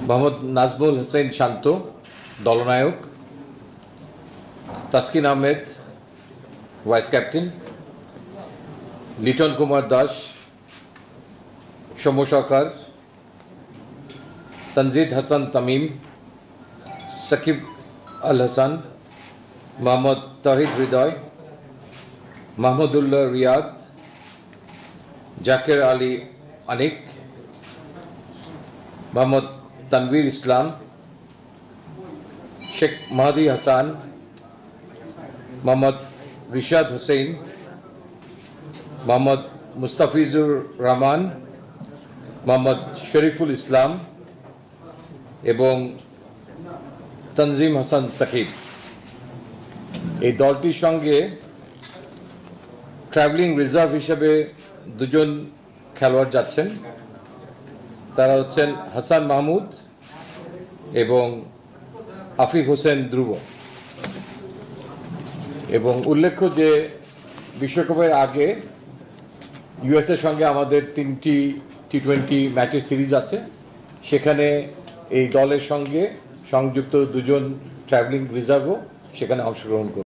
মোহাম্মদ নাজমুল হোসেন শান্ত দলনায়ক, Taskin Ahmed vice captain, Liton Kumar Das, Soumya সরকার, তনজিদ হাসান তামিম, সাকিব আল হাসান, মোহাম্মদ তহিদ হৃদয়, মাহমুদুল্লাহ রিয়াদ, জাকের আলী আনিক, মোহাম্মদ তানভীর ইসলাম, শেখ মাহাদি হাসান, মোহাম্মদ রিশাদ হোসেন, মোহাম্মদ মুস্তাফিজুর রহমান, মোহাম্মদ শরীফুল ইসলাম এবং তনজিম হাসান সাকিব। এই দলটির সঙ্গে ট্রাভেলিং রিজার্ভ হিসেবে দুজন খেলোয়াড় যাচ্ছেন। তারা হচ্ছেন হাসান মাহমুদ এবং আফিফ হোসেন ধ্রুব। এবং উল্লেখ্য যে বিশ্বকাপের আগে ইউএসের সঙ্গে আমাদের 3টি টি20 ম্যাচের সিরিজ আছে, সেখানে এই দলের সঙ্গে সংযুক্ত দুজন ট্রাভেলিং রিজার্ভও সেখানে অংশগ্রহণ করবে।